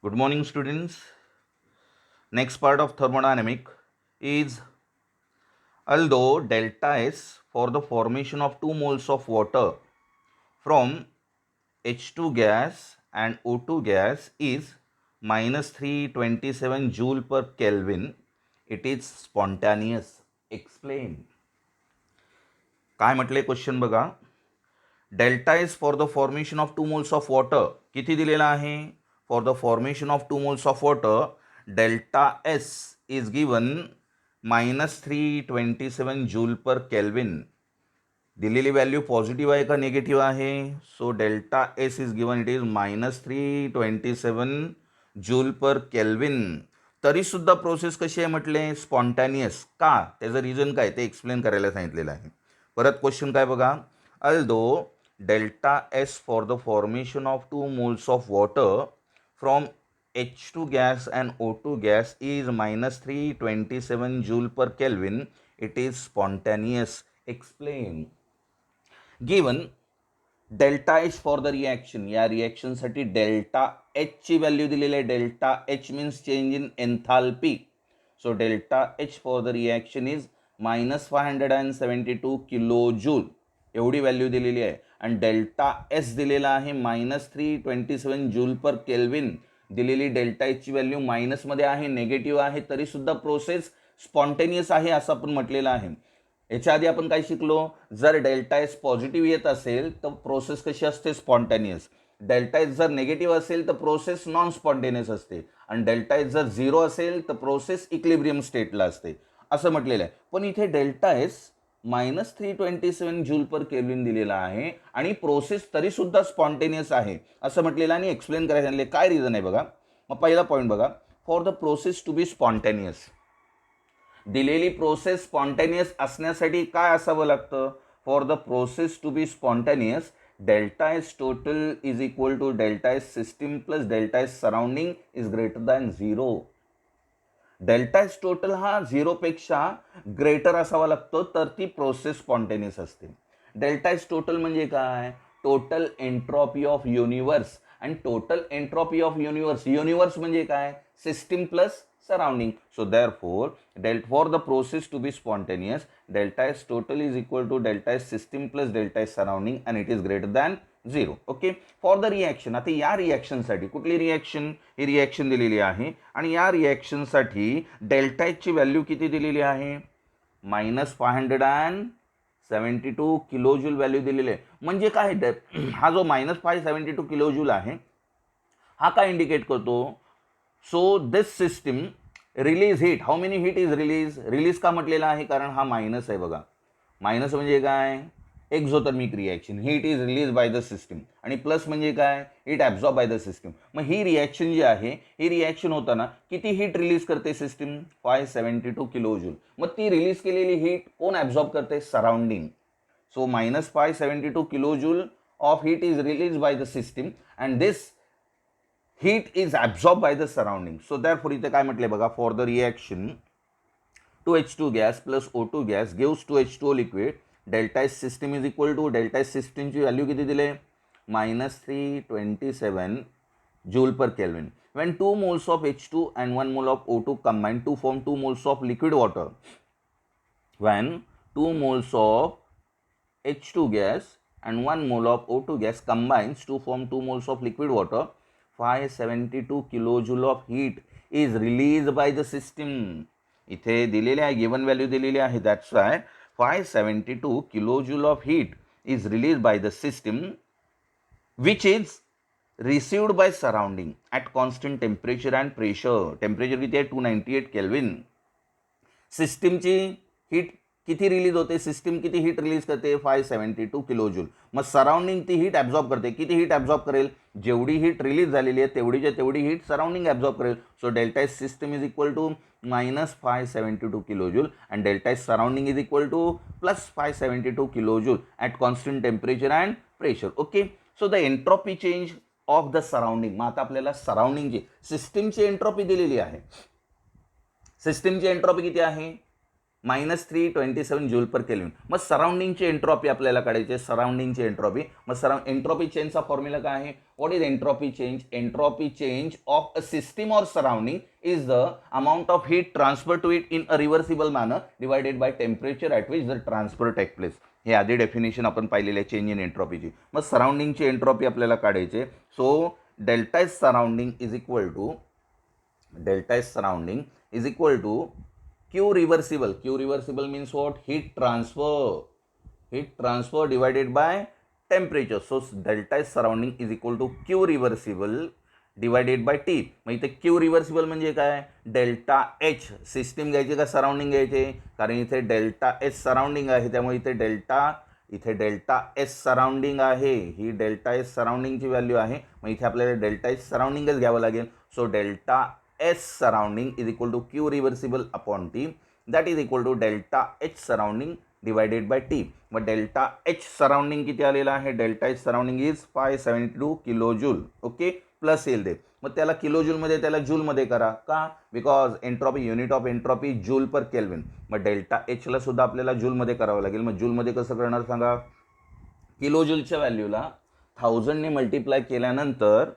Good morning, students. Next part of thermodynamic is although delta S for the formation of 2 moles of water from H2 gas and O2 gas is minus 327 joule per Kelvin. It is spontaneous. Explain. काय म्हटले question बघा. Delta is for the formation of 2 moles of water किती दिलेला आहे. For the formation of 2 moles of water delta S is given -327 joule per kelvin. दिलेली value positive आहे का negative आहे. So delta S is given it is -327 joule per kelvin. तरी सुद्धा process कशी आहे म्हटले स्पॉन्टॅनियस. का त्याचं रिझन काय ते एक्सप्लेन करायला सांगितलेलं आहे. परत क्वेश्चन काय बघा. Although delta S for the formation of 2 moles of water from H2 gas and O2 gas is -327 joule per Kelvin. It is spontaneous. Explain. Given delta H for the reaction. या reaction साठी delta H ची value दिलेली आहे. Delta H means change in enthalpy. So delta H for the reaction is -572 kilo joule. एवढी value दिलेली आहे. आणि delta S दिलेला आहे -327 जूल पर केल्विन. दिलेली डेल्टा एचची व्हॅल्यू मायनसमध्ये आहे, नेगेटिव्ह आहे, तरी सुद्धा प्रोसेस स्पॉन्टेनियस आहे असं आपण म्हटलेलं आहे. याच्या आधी आपण काय शिकलो. जर डेल्टा एस पॉझिटिव्ह येत असेल तर प्रोसेस कशी असते स्पॉन्टेनियस. डेल्टा एस जर निगेटिव्ह असेल तर प्रोसेस नॉन स्पॉन्टेनियस असते. आणि डेल्टा एस जर 0 असेल तर प्रोसेस इक्लिब्रियम स्टेटला असते असं म्हटलेलं आहे. पण इथे delta S -327 joule per kelvin दिलेला आहे आणि प्रोसेस तरी सुद्धा स्पॉन्टेनियस आहे असं म्हटलेलं आणि एक्सप्लेन करायला सांगितले. काय रिझन आहे बघा. मग पहिला पॉईंट बघा. For the process to be spontaneous. दिलेली प्रोसेस स्पॉन्टेनियस असण्यासाठी काय असावं लागतं. For the process to be spontaneous delta S total is equal to delta S system plus delta S surrounding is greater than 0. Delta S total हा 0 पेक्षा greater असावा लागतो तर ती प्रोसेस स्पॉन्टेनियस असते. डेल्टा एस टोटल म्हणजे काय. Total entropy of universe. आणि total entropy of universe, universe म्हणजे काय system plus surrounding. So therefore for the process to be spontaneous delta S total is equal to delta S system plus delta S surrounding and it is greater than 0. Okay. For the reaction. आता या रिॲक्शनसाठी कुठली reaction. ही reaction दिलेली आहे आणि या रिॲक्शनसाठी delta एचची value किती दिलेली आहे -572 किलोजूल व्हॅल्यू दिलेली आहे. म्हणजे काय हा जो -572 किलोजूल आहे हा काय इंडिकेट करतो. So this system release heat. How many heat is release का म्हटलेला आहे कारण हा मायनस आहे बघा. मायनस म्हणजे काय exothermic reaction. Heat is release by the system. आणि प्लस म्हणजे काय heat absorb by the system. मग ही रिॲक्शन जी आहे ही रिॲक्शन होताना किती हीट रिलीज करते सिस्टीम 572 किलोजूल. मग ती रिलीज केलेली हीट कोण ॲब्झॉर्ब करते surrounding. So -572 kilojule of heat is released by the system and this heat is absorbed by the surrounding. So therefore इथे काय म्हटले बघा. for the reaction 2H2 gas plus O2 gas gives 2H2O liquid. delta S system is equal to delta S system ची value किती दिले -327 joule per Kelvin. When 2 moles of H2 and 1 mole of O2 combine to form 2 moles of liquid water. When 2 moles of H2 gas and 1 mole of O2 gas combines to form 2 moles of liquid water, 572 kilojoule of heat is released by the system. इथे दिलेले आहे given value दिलेली आहे. That's why 572 kilojoule of heat is released by the system which is received by surrounding at constant temperature and pressure. Temperature किती आहे 298 kelvin. सिस्टीमची heat किती release होते. सिस्टीम किती हीट रिलीज करते 572 किलोजूल. मग सराउंडिंग ती हीट ॲब्झॉर्ब करते. किती हीट ॲब्झॉर्ब करेल जेवढी हीट रिलीज झालेली आहे तेवढीच्या तेवढी हीट सराउंडिंग ॲब्झॉर्ब करेल. So delta S system is equal to -572 kilojule and delta S surrounding is equal to +572 kilojule at constant temperature and pressure. Okay. So the entropy change of the surrounding. मग आता आपल्याला सराउंडिंगची सिस्टीमची entropy दिलेली आहे. सिस्टीमची entropy किती आहे -327 joule per kelvin. मग सराउंडिंगची एंट्रॉपी आपल्याला काढायची आहे, सराउंडिंगची एंट्रॉपी. मग एंट्रॉपी चेंजचा फॉर्म्युला काय आहे? What is entropy change? Entropy change of a system और surrounding is the amount of heat transfer to it in a reversible manner divided by temperature at which the transfer take place. हे आधी definition आपण पाहिलेलं आहे change in एंट्रॉपीची. मग सराउंडिंगची entropy आपल्याला काढायची. So delta is surrounding is equal to Q reversible. Q reversible means what? Heat transfer divided by temperature. So delta is surrounding is equal to Q reversible divided by T. मग इथे Q reversible म्हणजे काय? Delta H. System घ्यायची का surrounding घ्यायचे? कारण इथे delta H surrounding आहे, त्यामुळे इथे डेल्टा एस सराउंडिंग आहे. ही डेल्टा एस सराउंडिंगची व्हॅल्यू आहे. मग इथे आपल्याला डेल्टा एच सराउंडिंगच घ्यावं लागेल. So delta S surrounding is equal to Q reversible upon T, that is equal to delta H surrounding divided by T. मग डेल्टा एच सराउंडिंग किती आलेला आहे? Delta H surrounding is 572 kilo joule. Okay, plus येईल ते. मग त्याला kilo जूलमध्ये त्याला जूलमध्ये करा. का? Because entropy, unit of entropy joule per kelvin. मग डेल्टा एचला सुद्धा आपल्याला जूलमध्ये करावं लागेल. मग जूलमध्ये कसं करणार सांगा? किलो जूलच्या व्हॅल्यूला 1000ने मल्टिप्लाय केल्यानंतर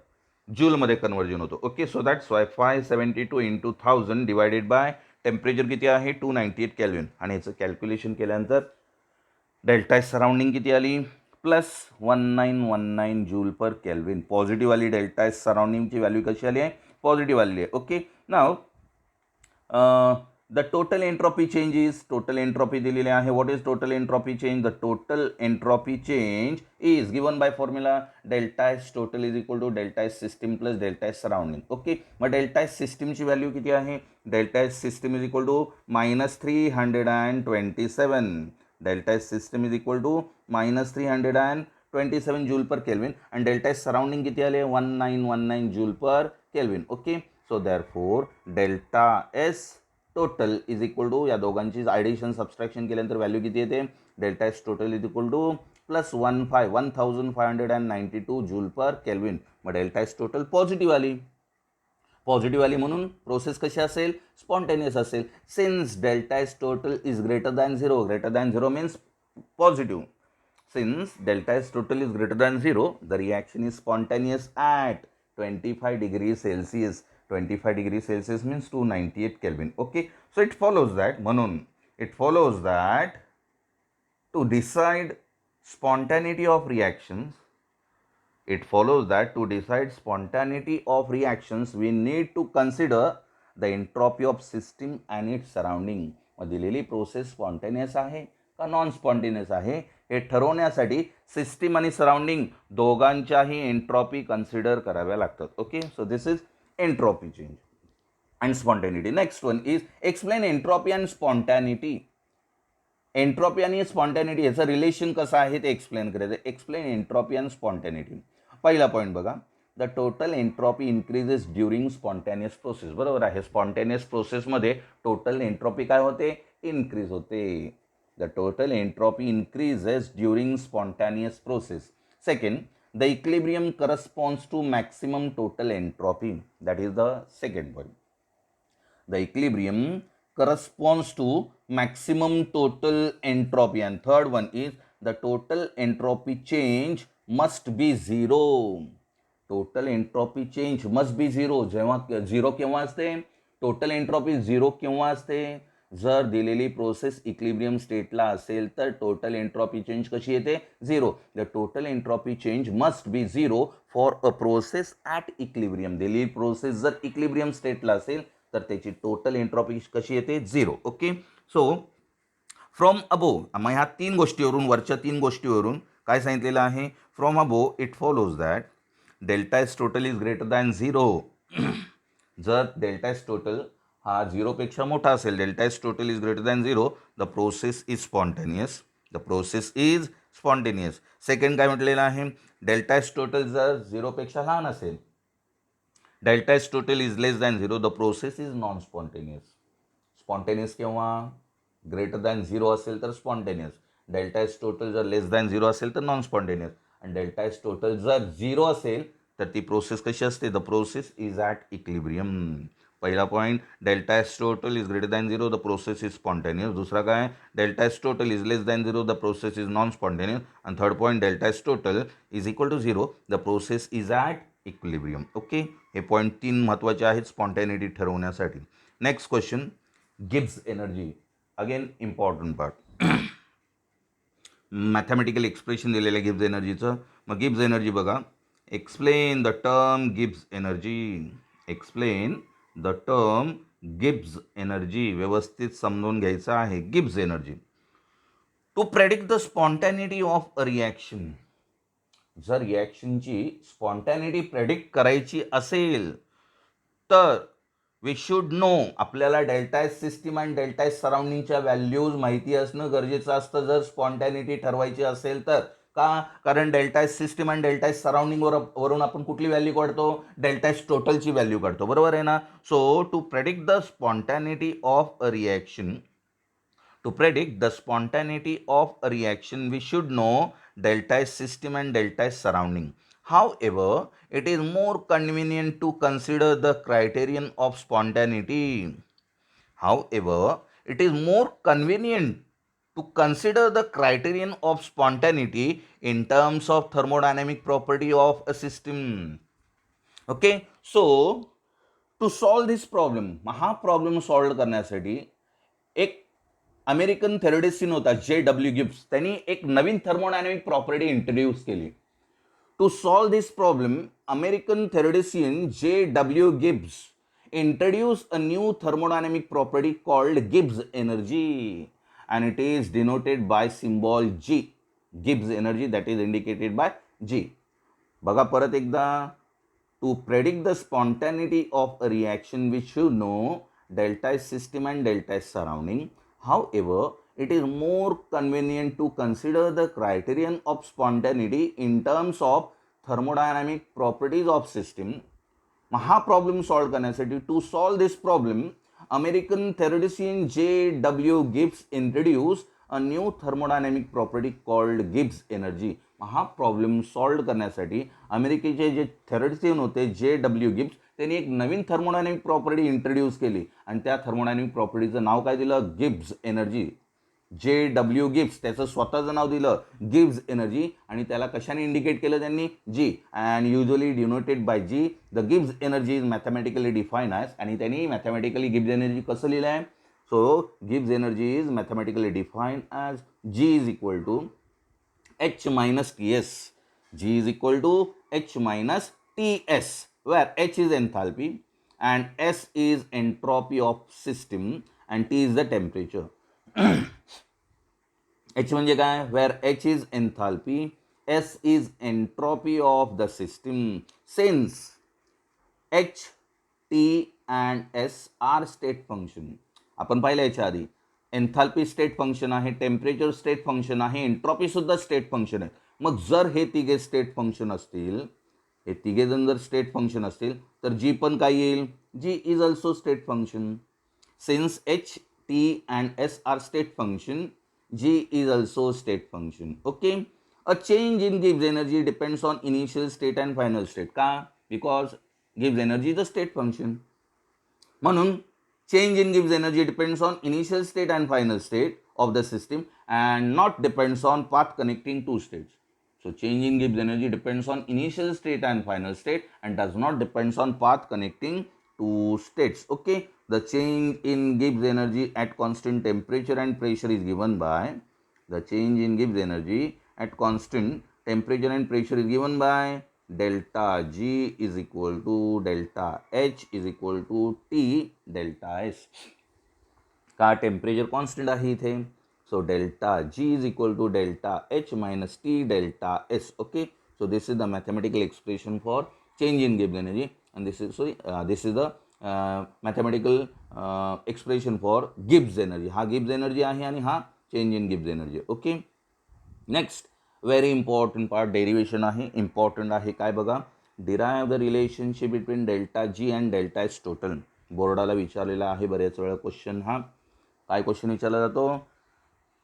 जूलमध्ये कन्वर्जन होतो. Okay, so that's Y 572 into 1000 divided by temperature किती आहे? 298 केल्विन. आणि याचं कॅल्क्युलेशन केल्यानंतर डेल्टा एच सराउंडिंग किती आली? Plus 1919 joule per kelvin. Positive आली. डेल्टा एच सराउंडिंगची व्हॅल्यू कशी आली आहे? पॉझिटिव्ह आली आहे. Okay, now the total entropy change is, total entropy दिलेली आहे. What is total entropy change? The total entropy change is given by formula delta H total is equal to delta H system plus delta H surrounding. Okay, मग delta H सिस्टीमची value किती आहे? Delta H system is equal to -327. Delta H system is equal to -327 joule per kelvin. आणि delta H surrounding किती आले? 1919 joule per kelvin. Okay, so therefore delta S total is equal to, या दोघांची addition subtraction केल्यानंतर value किती येते? Delta S total is equal to plus 1592 joule per kelvin. मग delta S total positive आली. Positive आली म्हणून प्रोसेस कशी असेल? स्पॉन्टेनियस असेल. Since delta S total is greater than zero, greater than zero means positive. Since delta S total is greater than 0, the reaction is spontaneous at 25 degrees Celsius. 25 degrees Celsius means 298 Kelvin. Okay, so it follows that, म्हणून it follows that to decide spontaneity of reactions, we need to consider the entropy of system and its surrounding. मग दिलेली process spontaneous आहे का non spontaneous आहे हे ठरवण्यासाठी system आणि surrounding दोघांच्याही एंट्रॉपी कन्सिडर कराव्या लागतात. Okay, so this is entropy change and spontaneity. Next one is explain entropy and spontaneity. Entropy आणि स्पॉन्टॅनिटी याचं रिलेशन कसं आहे ते एक्सप्लेन करायचं. Explain entropy and spontaneity. पहिला पॉईंट बघा, the total entropy increases during spontaneous process. बरोबर आहे, स्पॉन्टॅनियस प्रोसेसमध्ये टोटल एंट्रॉपी काय होते? इन्क्रीज होते. The total entropy increases during spontaneous process. Second, the equilibrium corresponds to maximum total entropy. That is the second point. The equilibrium corresponds to maximum total entropy. And third one is the total entropy change must be zero. Total entropy change must be zero. जेव्हा zero केव्हा असते? Total entropy zero केव्हा असते? जर दिलेली process equilibrium स्टेटला असेल तर total entropy change कशी येते? Zero. The total entropy change must be zero for a process at equilibrium. दिलेली प्रोसेस जर इक्लिब्रियम स्टेटला असेल तर त्याची टोटल एंट्रॉपी कशी येते? Zero. Okay, so from above, मग ह्या तीन गोष्टीवरून, वरच्या तीन गोष्टीवरून काय सांगितलेलं आहे? From above it follows that delta S total is greater than zero. जर डेल्टा एस टोटल हा झिरोपेक्षा मोठा असेल, delta S total is greater than zero, the process is spontaneous. Second काय म्हटलेलं आहे? डेल्टा एस टोटल जर झिरोपेक्षा लहान असेल, delta S total is less than zero, the process is non spontaneous. Spontaneous केव्हा? ग्रेटर दॅन झिरो असेल तर spontaneous. Delta S total जर लेस दॅन झिरो असेल तर नॉन स्पॉन्टेनियस. आणि डेल्टा एस टोटल जर झिरो असेल तर ती प्रोसेस कशी असते? The process is at equilibrium. पहिला point, delta S total is greater than 0, the process is spontaneous. दुसरा काय, delta S total is less than 0, the process is non spontaneous. आणि third point, delta S total is equal to 0, the process is at equilibrium. Okay, हे point 3 महत्त्वाचे आहेत spontaneity ठरवण्यासाठी. Next question, Gibbs energy. Again important part. Mathematical expression दिलेलं आहे Gibbs एनर्जीचं. मग Gibbs energy बघा, explain the term Gibbs energy. Explain the term Gibbs energy. व्यवस्थित समजून घ्यायचं आहे Gibbs energy. To predict the spontaneity of a reaction. जर रिॲक्शनची स्पॉन्टॅनिटी प्रेडिक्ट करायची असेल तर वी शुड नो, आपल्याला डेल्टा एस सिस्टीम आणि डेल्टा एस सराउंडिंगच्या व्हॅल्यूज माहिती असणं गरजेचं असतं जर स्पॉन्टॅनिटी ठरवायची असेल तर. का? कारण डेल्टा एस सिस्टीम आणि डेल्टा एस सराउंडिंग वरून आपण कुठली व्हॅल्यू काढतो? डेल्टा एस टोटलची व्हॅल्यू काढतो, बरोबर आहे ना. So to predict the spontaneity of a reaction, to predict the spontaneity of a reaction, we should know delta S system and delta S surrounding. However, it is more convenient to consider the criterion of spontaneity. However, it is more convenient to consider the criterion of spontaneity in terms of thermodynamic property of a system. Okay, so to solve this problem, हा problem solve करण्यासाठी एक American theoretician होता J.W. Gibbs, त्यांनी एक नवीन thermodynamic property introduce केली. To solve this problem, American theoretician J.W. Gibbs introduced a new thermodynamic property called Gibbs energy, and it is denoted by symbol G. Gibbs energy, that is indicated by G. बघा परत एकदा, to predict the spontaneity of a reaction we should know delta S system and delta S surrounding. However, it is more convenient to consider the criterion of spontaneity in terms of thermodynamic properties of system. हा problem solve करण्यासाठी, to solve this problem, American theoretician J.W. Gibbs introduce a new thermodynamic property called Gibbs energy. हा problem solve करण्यासाठी अमेरिकेचे जे थेरोडिसियन होते J.W. Gibbs, त्यांनी एक नवीन थर्मोडायनामिक प्रॉपर्टी इंट्रोड्यूस केली आणि त्या थर्मोडायनामिक प्रॉपर्टीचं नाव काय दिलं? Gibbs energy. J.W. गिब्स त्याचं स्वतःचं नाव दिलं गिब्स एनर्जी, आणि त्याला कशाने इंडिकेट केलं त्यांनी? G. And usually denoted by G. The Gibbs energy is mathematically define as, आणि त्यांनी मॅथमॅटिकली गिब्स एनर्जी कसं लिहिलं आहे? So Gibbs energy is mathematically define as G is equal to H minus Ts. G is equal to H minus Ts, where H is enthalpy and S is entropy of system and T is the temperature. H म्हणजे काय? Where H is enthalpy, S is entropy of the system. Since H, T and S are state function, आपण पाहिलं याच्या आधी, enthalpy state function आहे, temperature state function आहे, entropy सुद्धा state function आहे. मग जर हे तिघे स्टेट फंक्शन असतील, हे तिघे जण जर स्टेट फंक्शन असतील, तर जी पण काय येईल? G is also state function. Since H, T and S are state function, G is also state function. Okay, a change in Gibbs energy depends on initial state and final state. का? Because Gibbs energy is a state function. म्हणून change in Gibbs energy depends on initial state and final state of the system and not depends on path connecting two states. So change in Gibbs energy depends on initial state and final state and does not depends on path connecting two states. Okay, the change in Gibbs energy at constant temperature and pressure is given by, the change in Gibbs energy at constant temperature and pressure is given by delta G is equal to delta H is equal to T delta S. का? Temperature constant आहे इथे. So delta G is equal to delta H minus T delta S. Okay, so this is the mathematical expression for change in Gibbs energy, and this is the mathematical expression for Gibbs energy. हा Gibbs energy आहे आणि हा change in Gibbs energy. Okay, next very important part, derivation आहे, important आहे. काय बघा, derive the relationship between delta G and delta S total. बोर्डाला विचारलेला आहे बऱ्याच वेळा क्वेश्चन. हा काय क्वेश्चन विचारला जातो?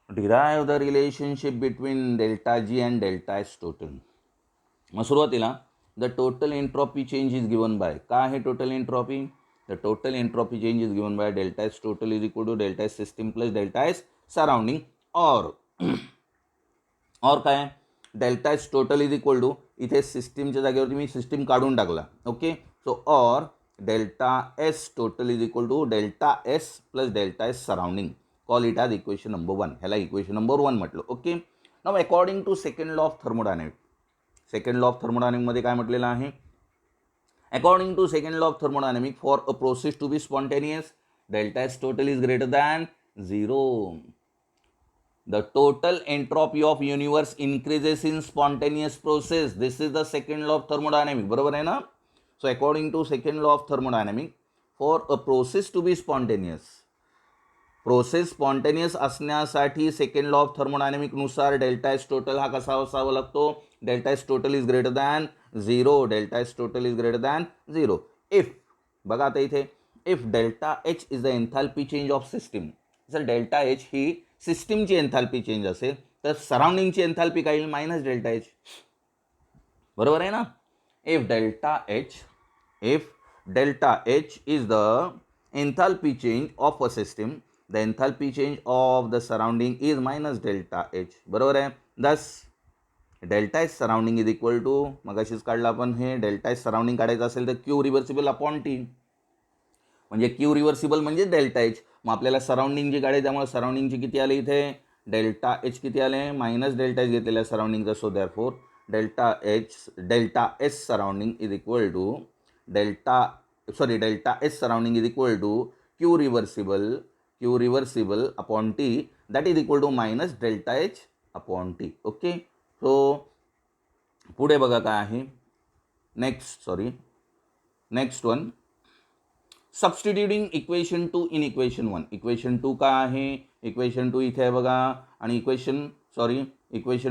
Derive the relationship between delta G and delta S total. मग सुरुवातीला the total entropy change is given by, काय आहे total entropy? The total entropy change is given by delta S total is equal to delta S system plus delta S surrounding और काय delta S total is equal to इथे सिस्टीमच्या जागेवरती मी system काढून टाकला. ओके, सो और delta S total is equal to delta S plus delta S surrounding. Call it as equation number 1. ह्याला इक्वेशन नंबर 1 म्हटलं. Okay, now according to second law of thermodynamic. Second law of थर्मोडायनॅमिकमध्ये काय म्हटलेलं आहे? According to second law of thermodynamic, for a process to be spontaneous, delta S total is greater than 0. The total entropy of universe increases in spontaneous process. This is the second law of thermodynamics. बरोबर आहे ना? So according to second law of thermodynamics, for a process to be spontaneous, process spontaneous असण्यासाठी second law of thermodynamic नुसार delta S total हा कसा असावा लागतो? Delta S total is greater than 0. Delta S total is greater than 0 if, बघा आता इथे, if delta H is the enthalpy change of system. जर डेल्टा एच ही सिस्टीमची एन्थॅल्पी चेंज असेल तर सराउंडिंगची एन्थॅल्पी काय येईल? Minus delta H. बरोबर आहे ना? If delta H is the enthalpy change of a system, the enthalpy change of the surrounding is minus delta H. बरोबर आहे. Thus delta H surrounding is equal to, मगाशीच काढलं आपण हे, डेल्टा एच सराउंडिंग काढायचं असेल तर क्यू रिव्हर्सिबल अपॉन टी, म्हणजे क्यू रिव्हर्सिबल म्हणजे डेल्टा एच. मग आपल्याला सराउंडिंग जी काढायची, त्यामुळे सराउंडिंगची किती आले इथे? डेल्टा एच किती आले? मायनस डेल्टा एच घेतलेल्या सराउंडिंगचा. So therefore delta S surrounding is equal to delta S surrounding is equal to Q reversible upon T, that is equal to minus delta H upon T. Okay, so पुढे बघा काय आहे. Next one, substituting equation 2 in equation 1. Equation 2 काय आहे? Equation 2 इथे आहे बघा. आणि इक्वेशन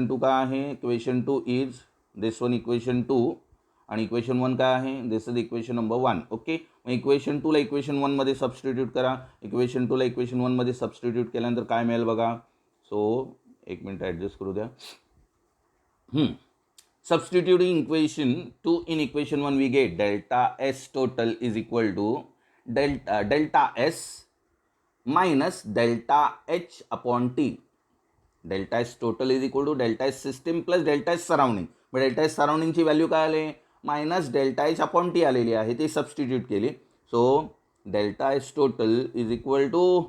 2 काय आहे? Equation 2 is this one, equation 2, आणि इक्वेशन 1 काय आहे? This is equation number 1. Okay, मग इक्वेशन 2ला इक्वेशन 1 मध्ये सबस्टिट्यूट करा. इक्वेशन 2ला इक्वेशन 1 मध्ये सबस्टिट्यूट केल्यानंतर काय मिळेल बघा. सो एक मिनिट ॲडजस्ट करू द्या. Substituting equation 2 in equation 1 we get delta S total is equal to delta S minus delta H upon T. Delta S total is equal to delta S system plus delta S surrounding. मग delta S सराउंडिंगची value काय आली? Minus delta H upon T आलेली आहे, ती substitute केली. So delta S total is equal to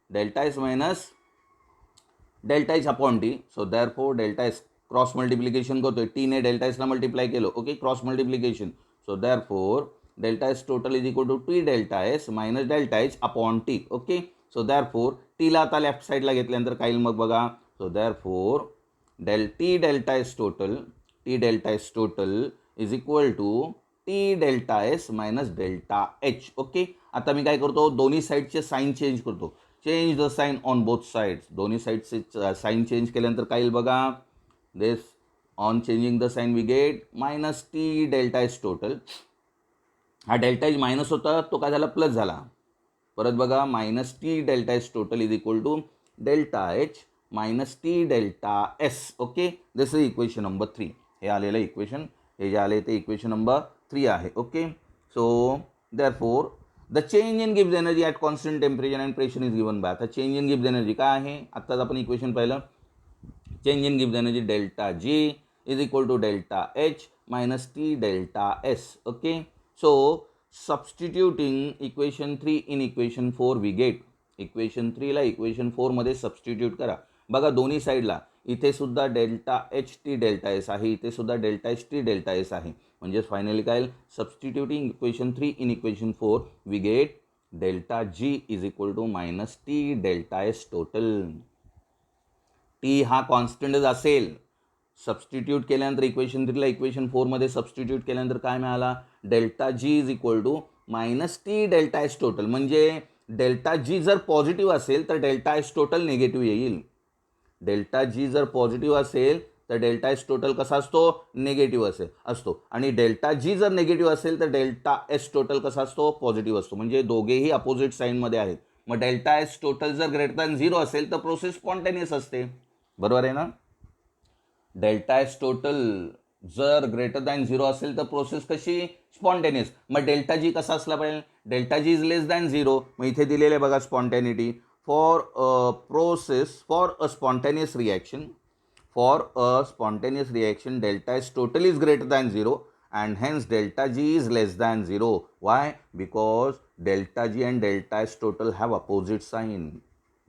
delta S minus delta H upon T. So therefore delta S cross multiplication करतोय, T ने डेल्टा एसला मल्टिप्लाय केलं. Okay, cross multiplication. So therefore delta S total is equal to T delta S minus delta H upon T. Okay, so therefore टीला आता left साईडला घेतल्यानंतर काय येईल मग बघा. So therefore T delta S total is equal to T delta S minus delta H. Okay, आता मी काय करतो? दोन्ही साईडचे साईन चेंज करतो. Change the sine on both sides. दोन्ही साईडचे साईन चेंज केल्यानंतर काय येईल बघा. This on changing the sign we get minus T delta S total. हा डेल्टा एच मायनस होता, तो काय झाला? प्लस झाला. परत बघा, minus T delta S total is equal to delta H minus T delta S. Okay, this is equation number 3. हे आलेलं इक्वेशन, हे जे आले ते इक्वेशन नंबर 3 आहे. Okay, so therefore the change in गिव्स energy at constant temperature and pressure is given by. आता change in गिव्स एनर्जी काय आहे? आत्ताच आपण इक्वेशन पाहिलं. चेंज इन गिव्स energy delta G is equal to delta H minus T delta S. Okay, so substituting equation 3 in equation 4 we get. Equation 3ला equation 4 मध्ये सबस्टिट्यूट करा. बघा, दोन्ही साईडला इथे सुद्धा delta H T delta S आहे, इथे सुद्धा delta H T delta S आहे. म्हणजे फायनली काय? Substituting equation 3 in equation 4 we get delta G is equal to minus T delta S total. T हा कॉन्स्टंटच असेल. सबस्टिट्यूट केल्यानंतर इक्वेशन 3ला इक्वेशन 4 मध्ये सबस्टिट्यूट केल्यानंतर काय मिळाला? Delta G is equal to minus T delta S total. म्हणजे डेल्टा जी जर पॉझिटिव्ह असेल तर डेल्टा एस टोटल निगेटिव्ह येईल. डेल्टा जी जर पॉझिटिव्ह असेल तर डेल्टा एस टोटल कसा असतो? निगेटिव्ह असतो. आणि डेल्टा जी जर निगेटिव्ह असेल तर डेल्टा एस टोटल कसा असतो? पॉझिटिव्ह असतो. म्हणजे दोघेही अपोजिट साईनमध्ये आहेत. मग डेल्टा एस टोटल जर ग्रेटर दॅन 0 असेल तर प्रोसेस स्पॉन्टेनियस असते. बरोबर आहे ना? डेल्टा एस टोटल जर ग्रेटर दॅन 0 असेल तर प्रोसेस कशी स्पॉन्टेनियस. मग डेल्टा जी कसा असला पाहिजे, delta G is less than 0. मग इथे दिलेले बघा spontaneity for a process for a spontaneous reaction. For a spontaneous reaction, delta S total is greater than 0 and hence delta G is less than 0. Why? Because delta G and delta S total have opposite sign.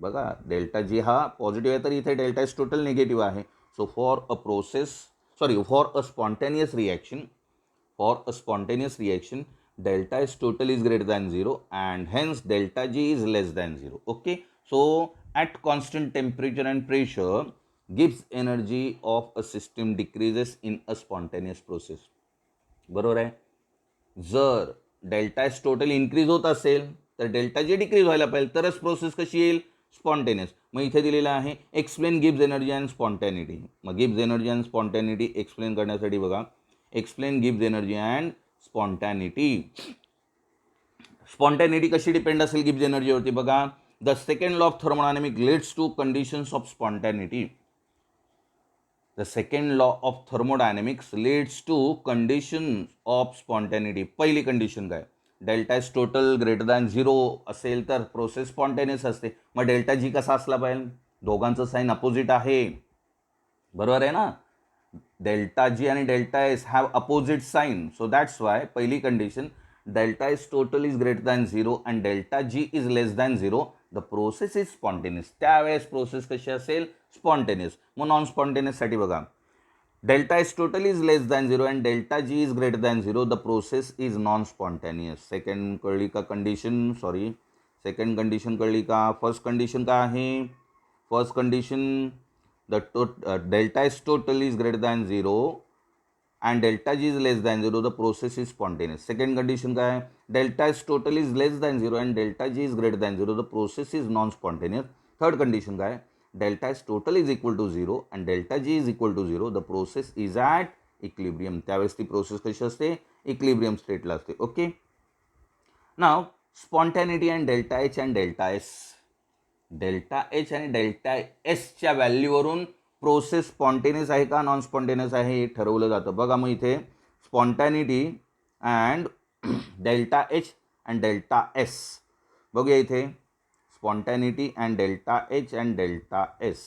बघा delta G हा positive आहे तर इथे delta S total negative आहे. So for a process for a spontaneous reaction, delta S total is greater than 0 and hence delta G is less than 0. Okay, so at constant temperature and pressure, Gibbs energy of a system decreases in a spontaneous process. बरोबर आहे. जर delta S total increase होत असेल तर delta G decrease व्हायला पाहिजे तरच process कशी येईल स्पॉन्टेनियस. मग इथे दिलेलं आहे explain Gibbs energy and spontaneity. मग Gibbs energy and spontaneity explain करण्यासाठी बघा, explain Gibbs energy and spontaneity. Spontaneity कशी डिपेंड असेल गिब्स एनर्जीवरती बघा. The second law of thermodynamic leads to conditions of spontaneity. The second law of thermodynamics leads to conditions of spontaneity. पहिली condition काय, delta S total greater than 0 असेल तर process spontaneous असते. मग डेल्टा जी कसा असला पाहिजे, दोघांचं साईन अपोजिट आहे. बरोबर आहे ना. डेल्टा जी आणि delta S have opposite sign. So that's why पहिली condition, delta S total is greater than 0 and delta G is less than 0, the process is spontaneous. त्यावेळेस प्रोसेस कशी असेल स्पॉन्टेनियस. मग नॉन स्पॉन्टेनियससाठी बघा, delta S total is less than 0 and delta G is greater than 0, the process is non spontaneous. Second कळली का condition, second condition कळली का. फर्स्ट कंडिशन काय आहे, first condition delta S total is greater than 0 and delta G is less than 0, the process is spontaneous. Second condition काय, delta S total is less than 0 and delta G is greater than 0, the process is non-spontaneous. Third condition काय, delta S total is equal to 0 and delta G is equal to 0, the process is at equilibrium. त्यावेळेस ती process कशी असते, equilibrium स्टेटला असते. Okay, now spontaneity and delta H and delta S. Delta H आणि delta एसच्या व्हॅल्यूवरून process spontaneous आहे का non spontaneous आहे हे ठरवलं जातं. बघा मग इथे spontaneity and delta H and delta S बघूया. इथे spontaneity and delta H and delta S.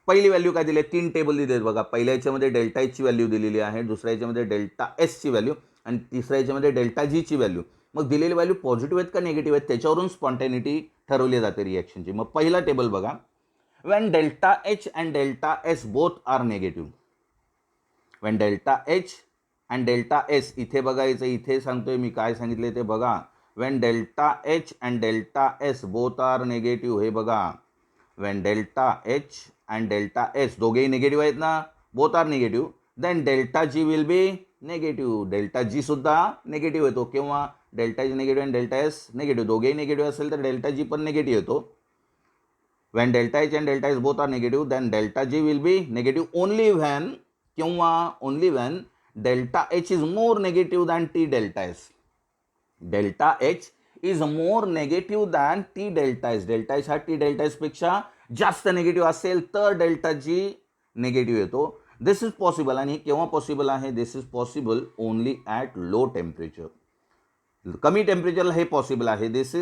पहिली व्हॅल्यू काय दिली, 3 टेबल दिले आहेत बघा. पहिल्या याच्यामध्ये डेल्टा एचची व्हॅल्यू दिलेली आहे, दुसऱ्या याच्यामध्ये डेल्टा एसची व्हॅल्यू आणि तिसऱ्या याच्यामध्ये डेल्टा जीची व्हॅल्यू. मग दिलेली व्हॅल्यू पॉझिटिव्ह आहेत का निगेटिव्ह आहेत त्याच्यावरून स्पॉन्टॅनिटी ठरवली जाते रिॲक्शनची. मग पहिला टेबल बघा, when delta H and delta S both are negative, when delta H and delta S, इथे बघायचं, इथे सांगतोय मी काय सांगितले ते बघा. when delta H and delta S both are negative, हे बघा, when delta H and delta S दोघेही निगेटिव्ह आहेत ना, both are negative, then delta G will be negative. Delta G सुद्धा निगेटिव्ह येतो. किंवा डेल्टा जी निगेटिव्ह आणि delta S negative, दोघेही निगेटिव्ह असेल तर डेल्टा जी पण निगेटिव्ह येतो. when delta H and delta S both are negative, then delta G will be negative only when delta H is more negative than T delta S. Delta H is more negative than T delta S. Delta H हा T delta S पेक्षा जास्त negative असेल तर delta G negative येतो. This is possible. आणि केव्हा possible आहे, this is possible only at low temperature. कमी टेम्परेचरला हे पॉसिबल आहे. This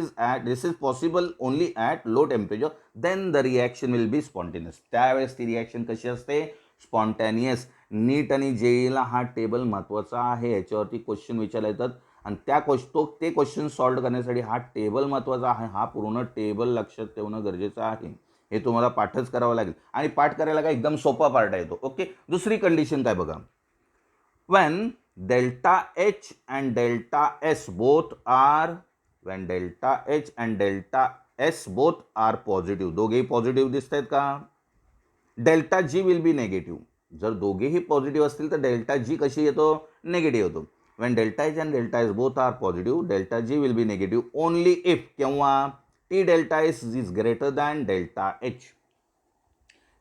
is possible only at low temperature, then the reaction will be spontaneous. त्यावेळेस ती रिॲक्शन कशी असते, स्पॉन्टेनियस. नीट आणि जेईला हा टेबल महत्त्वाचा आहे, याच्यावरती क्वेश्चन विचारले येतात आणि ते क्वेश्चन सॉल्व्ह करण्यासाठी हा टेबल महत्त्वाचा आहे. हा पूर्ण टेबल लक्षात ठेवणं गरजेचं आहे. हे तुम्हाला पाठच करावं लागेल आणि पाठ करायला काय एकदम सोपा पार्ट आहे तो. ओके, दुसरी कंडिशन काय बघा, when delta H and delta S both are positive, दोघेही पॉझिटिव्ह दिसत आहेत का, delta G will be negative. जर दोघेही पॉझिटिव्ह असतील तर डेल्टा जी कशी येतो, निगेटिव्ह येतो. when delta H and delta S both are positive, delta G will be negative only if केव्हा T delta S is greater than delta H.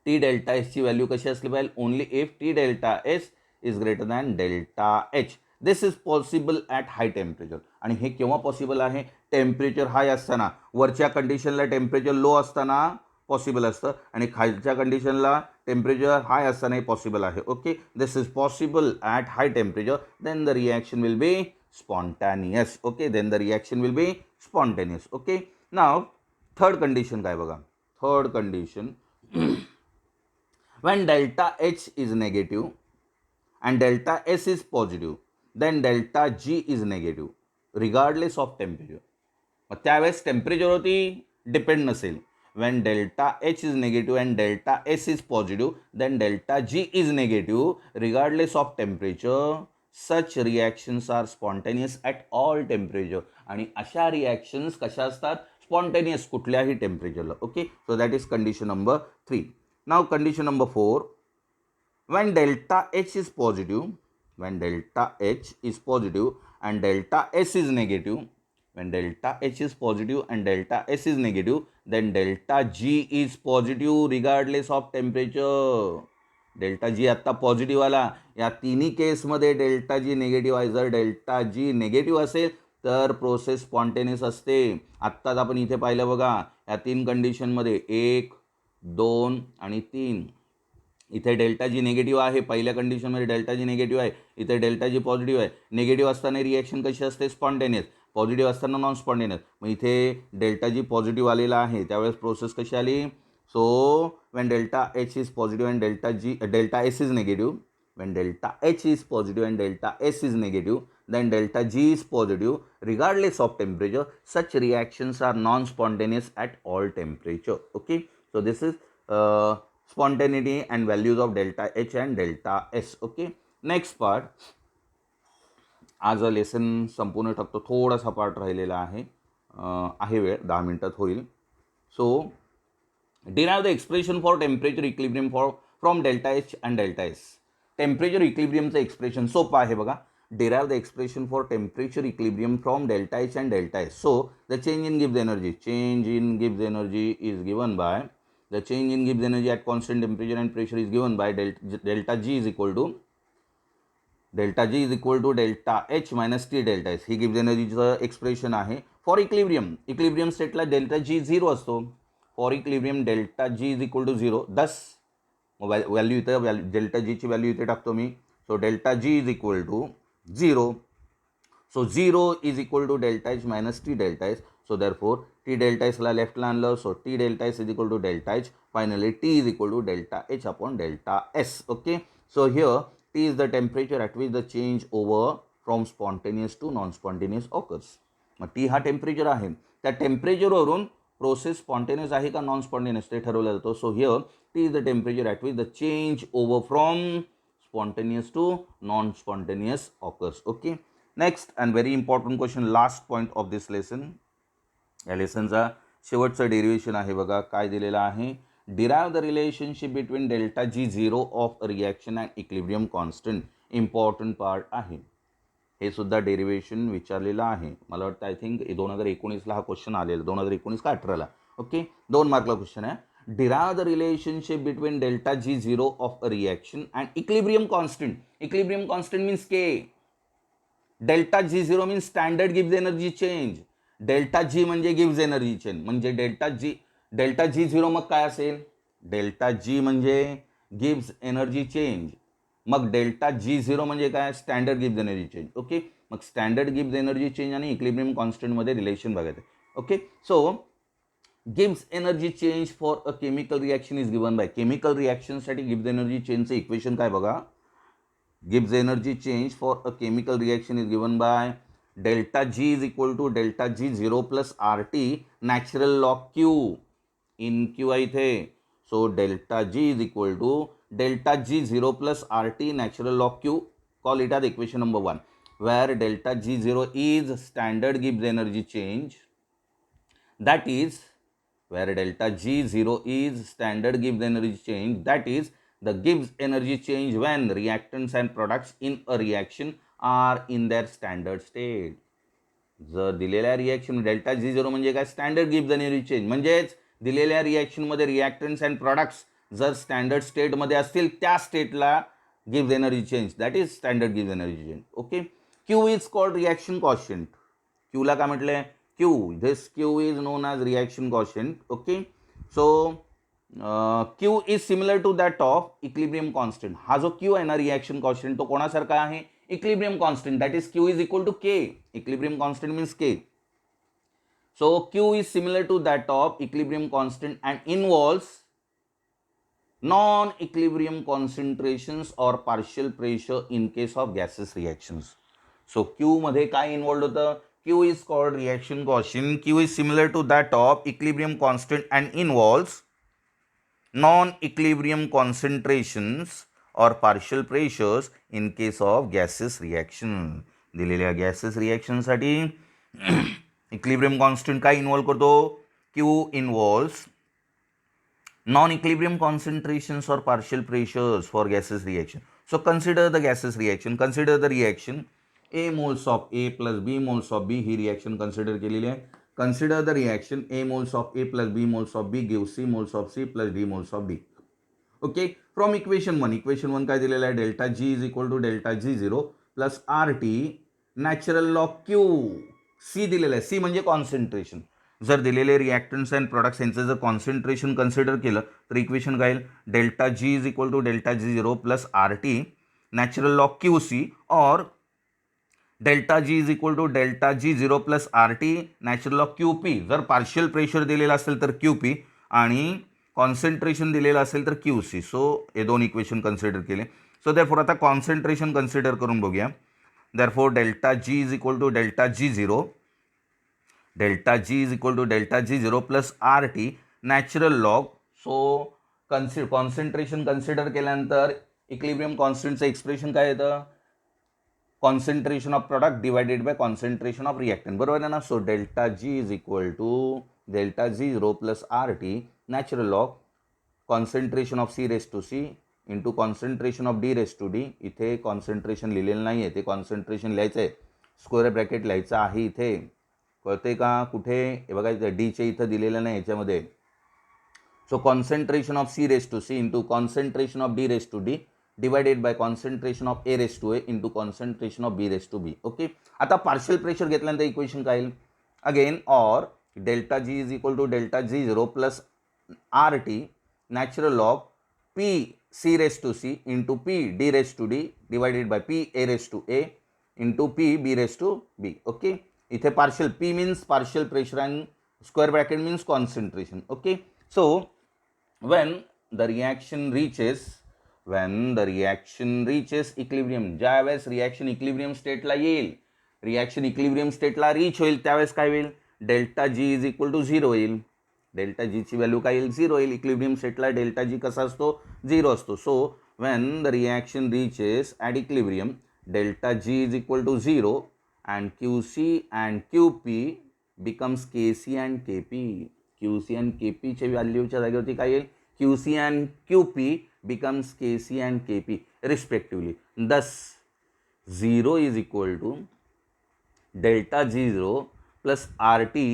T delta S ची value कशी असली पाहिजे, only if T delta S is greater than delta H. This is possible at high temperature. आणि हे केव्हा possible आहे, temperature हाय असताना. वरच्या कंडिशनला टेम्परेचर लो असताना पॉसिबल असतं आणि खालच्या कंडिशनला टेम्परेचर हाय असतानाही पॉसिबल आहे. Okay, this is possible at high temperature, then the reaction will be spontaneous. Okay, then the reaction will be spontaneous. Okay, now third condition काय बघा. Third condition, when delta H is negative and delta S is positive, then delta G is negative regardless of temperature. मग त्यावेळेस टेम्परेचरवरती depend नसेल. when delta H is negative and delta S is positive, then delta G is negative regardless of temperature. Such reactions are spontaneous at all temperature. आणि अशा reactions कशा असतात? Spontaneous, कुठल्याही टेम्परेचरला. Okay, so that is condition number 3. Now condition number 4, when delta H is positive, when delta H is positive and delta S is negative, when delta H is positive and delta S is negative, then delta G is positive regardless of temperature. Delta G आत्ता positive आला, या तिन्ही केसमध्ये delta G negative आहे. जर delta G negative असेल तर process spontaneous असते. आत्ताच आपण इथे पाहिलं बघा, या 3 कंडिशनमध्ये 1, 2 आणि 3, इथे डेल्टा जी निगेटिव्ह आहे. पहिल्या कंडिशनमध्ये डेल्टा जी निगेटिव्ह आहे, इथे डेल्टा जी पॉझिटिव्ह आहे. निगेटिव्ह असताना रिॲक्शन कशी असते? स्पॉन्टेनियस. पॉझिटिव्ह असताना नॉन स्पॉन्टेनियस. मग इथे डेल्टा जी पॉझिटिव्ह आलेला आहे, त्यावेळेस प्रोसेस कशी आली? So when delta H is positive and delta S is negative, when delta H is positive and delta S is negative, then delta G is positive regardless of temperature. Such reactions are non-spontaneous at all temperature. Okay, so this is spontaneity and values of delta H and delta S. Okay, next part. आज lesson संपूर्ण टाकतो, थोडासा part राहिलेला आहे वेळ 10 मिनिटात होईल. So derive the expression for temperature equilibrium from delta H and delta S. Temperature इक्विलिब्रियमचं एक्सप्रेशन सोपं आहे बघा. derive the expression for temperature equilibrium from delta H and delta S. So the change in Gibbs energy is given by the change in Gibbs energy at constant temperature and pressure is given by delta G is equal to delta H minus T delta S. ही Gibbs एनर्जीचं expression आहे for equilibrium स्टेटला delta G 0 असतो. For equilibrium delta G is equal to 0. This value इथं delta जीची value इथे टाकतो मी. So delta G is equal to 0. So 0 is equal to delta H minus T delta S. So therefore T delta एसला लेफ्टला आणलं. So T delta S is equal to delta H. Finally T is equal to delta H upon delta S. Okay, so here T is the temperature at which the change over from spontaneous to non spontaneous occurs. मग T हा temperature आहे, त्या टेम्परेचरवरून process spontaneous आहे का non spontaneous ते ठरवलं जातं. So here T is the temperature at which the change over from spontaneous to non spontaneous occurs. Okay, next and very important question, last point of this lesson. या लेसनचा शेवटचं derivation आहे बघा. काय दिलेलं आहे? Derive the relationship between delta G 0 of reaction and equilibrium constant. Important part आहे, हे सुद्धा डेरिव्हेशन विचारलेलं आहे. मला वाटतं आय थिंक 2019ला हा क्वेश्चन आलेला, 2019 का 18ला. ओके, 2 मार्कला क्वेश्चन आहे. Derive the relationship between delta G 0 of a reaction and equilibrium constant. Equilibrium constant means K. Delta G 0 means standard Gibbs energy change. Delta G म्हणजे गिब्स एनर्जी चेंज, म्हणजे delta G 0 मग काय असेल? Delta G म्हणजे Gibbs energy change. मग delta G 0 म्हणजे काय? Standard Gibbs energy change. Okay, मग स्टँडर्ड गिब्स एनर्जी चेंज आणि इक्विलिब्रियम कॉन्स्टंटमध्ये रिलेशन बघायचं. Okay, so Gibbs energy change for a chemical reaction is given by. Chemical रिॲक्शनसाठी Gibbs energy चेंजचं equation काय बघा. Gibbs energy change for a chemical reaction is given by delta G is equal to delta G 0 plus R T natural log Q. In Q आहे इथे. So delta G is equal to delta G 0 plus RT natural log Q. Call it as equation number 1, where delta G0 is standard Gibbs energy change. That is, where delta G0 is standard Gibbs energy change, that is the Gibbs energy change when reactants and products in a reaction are in their standard state. जर दिलेल्या reaction delta G0 म्हणजे काय? Standard Gibbs energy change. म्हणजेच दिलेल्या रिॲक्शनमध्ये reactance and products जर standard स्टेटमध्ये असतील त्या स्टेटला gives energy change, that is standard gives energy change. Okay, Q is called reaction कॉशंट. क्यूला काय म्हटलंय? Q. This Q is non as reaction कॉशंट. Okay, so Q is similar to that of equilibrium constant. हा जो Q आहे ना reaction constant तो कोणासारखा आहे, equilibrium constant. That is Q is equal to K. Equilibrium constant means K. So Q is similar to that of equilibrium constant and involves non-equilibrium concentrations or partial pressure in case of gaseous reactions. So Q मध्ये काय involved होतं, Q is called reaction constant. Q is similar to that of equilibrium constant and involves non-equilibrium concentrations or partial pressures in case of gaseous reaction. दिलेल्या gases रिॲक्शनसाठी equilibrium constant काय involve करतो, Q involves non-equilibrium concentrations or partial pressures for gaseous reaction. So consider the gaseous reaction. Consider the reaction A moles of A plus B moles of B. He reaction consider केलेली आहे. Consider the reaction A moles of A plus B moles of B gives C moles of C plus D moles of D. Okay. From equation 1. Equation 1 काय दिलेला आहे, delta G is equal to delta G0 plus RT natural log Q. C दिलेला आहे. C म्हणजे concentration. जर दिलेले reactance and products यांचं जर कॉन्सन्ट्रेशन कन्सिडर केलं तर इक्वेशन काय येईल, delta G is equal to delta G0 plus RT natural log QC और delta G is equal to delta G0 plus RT natural log QP. जर पार्शियल प्रेशर दिलेलं असेल तर QP आणि कॉन्सन्ट्रेशन दिलेलं असेल तर QC. सो हे दोन इक्वेशन कन्सिडर केले. सो देअरफॉर आता कॉन्सन्ट्रेशन कन्सिडर करून बघूया. Therefore delta G is equal to delta G0, delta G is equal to delta G0 plus RT natural log. So concentration consider केल्यानंतर इक्लिब्रियम कॉन्स्टंटचं expression काय येतं, concentration of product divided by concentration of reactant. बरोबर आहे ना. So delta G is equal to delta G0 plus RT natural log concentration of C into concentration of D. इथे concentration लिहिलेलं नाही आहे, ते कॉन्सन्ट्रेशन लिहायचं आहे, स्क्वेअर ब्रॅकेट लिहायचं आहे इथे. कळते का कुठे, हे बघा डीचे इथं दिलेलं नाही याच्यामध्ये. So concentration of C into concentration of D divided by concentration of A into concentration of B. Okay. आता पार्शियल प्रेशर घेतल्यानंतर इक्वेशन काय येईल, अगेन और delta G is equal to delta G0 plus RT natural log P into P divided by PA इंटू PB. Okay. इथे partial P means partial pressure and square bracket means concentration. Okay. So when the reaction reaches equilibrium, ज्यावेळेस reaction equilibrium स्टेटला येईल, reaction equilibrium स्टेटला reach होईल त्यावेळेस काय होईल, delta G is equal to 0 येईल. डेल्टा जीची व्हॅल्यू काय येईल, 0 येईल. इक्लिब्रियम स्टेटला डेल्टा जी कसा असतो, 0 असतो. So when the reaction reaches at equilibrium, delta G is equal to 0 and QC and QP becomes KC and KP. QC and KP च्या व्हॅल्यूच्या जागेवरती काय येईल, QC and QP becomes KC and KP respectively. Thus 0 is equal to delta G0 plus RT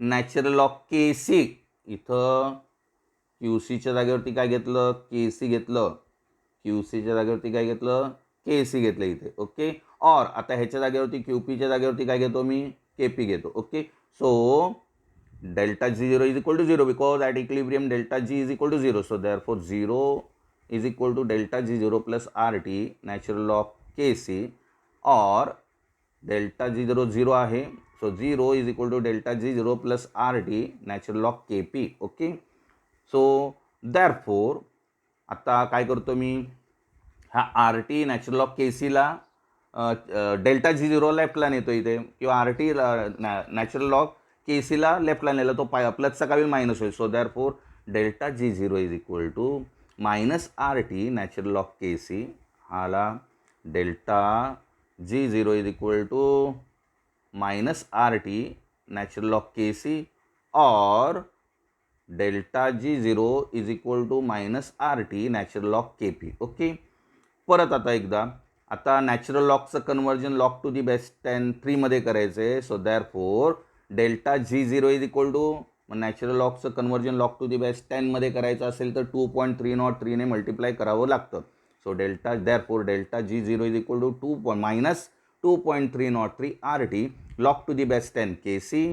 natural log KC. इथं QCच्या जागेवरती काय घेतलं, KC घेतलं. QCच्या जागेवरती काय घेतलं, KC घेतलं इथे. ओके. और आता ह्याच्या जागेवरती QPच्या जागेवरती काय घेतो मी, KP घेतो. Okay. So delta G0 is equal to 0 because at equilibrium delta G is equal to 0. So therefore 0 is equal to delta G0 plus RT natural log KC और delta G0 0 आहे. So 0 is equal to delta G0 plus RT natural log KP. Okay. So therefore आता काय करतो मी, हा RT natural log KCला delta G0 लेफ्टला नेतो इथे, किंवा RT नॅचरल लॉग KCला लेफ्टला नेला, तो प्लसचा काय होईल, मायनस होईल. So therefore delta G0 is equal to minus RT natural log KC. हाला delta G0 is equal to minus RT natural log KC और delta G0 is equal to minus RT natural log KP. Okay. परत आता एकदा, आता natural लॉगचं conversion log to the base 10 3 करायचं आहे. So therefore delta G0 is equal to, natural लॉगचं conversion log to the base 10 करायचं असेल तर 2.303 ने मल्टिप्लाय करावं लागतं. So therefore delta G0 is equal to minus 2.303 RT log to the base 10 KC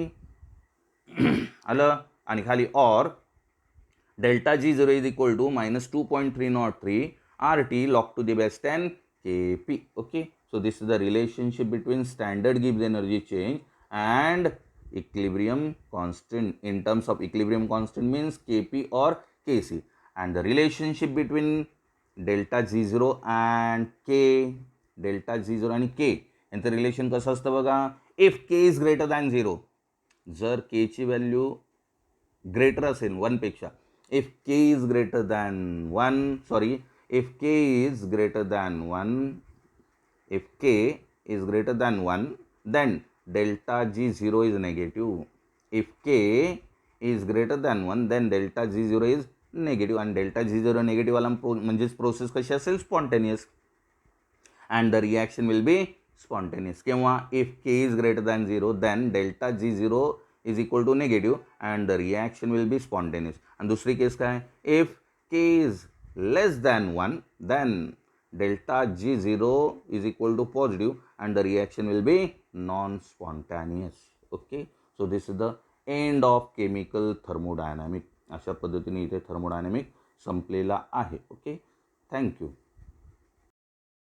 आलं, आणि खाली और delta G0 is equal to minus 2.303 RT log to the base 10 Kp. Okay, so this is the relationship between standard Gibbs energy change and equilibrium constant. In terms of equilibrium constant means Kp or Kc, and the relationship between delta G0 and K, delta G0 आणि K यांचं relation कसं असतं बघा. If K is greater than 0, जर K ची value greater असेल 1 पेक्षा, if K is greater than 1, sorry, if K is greater than 1, if K is greater than 1, then delta G0 is negative. If K is greater than 1, then delta G0 is negative, and delta G0 negative वाला म्हणजेच process कशी असेल, spontaneous, and the reaction will be spontaneous. केव्हा, if K is greater than 0, then delta G0 is equal to negative and the reaction will be spontaneous. and दुसरी केस काय, if K is less than 1, then delta G0 is equal to positive and the reaction will be non-spontaneous. Okay, so this is the end of chemical thermodynamic. अशा पद्धतीने इथे thermodynamic संपलेला आहे. Okay, thank you.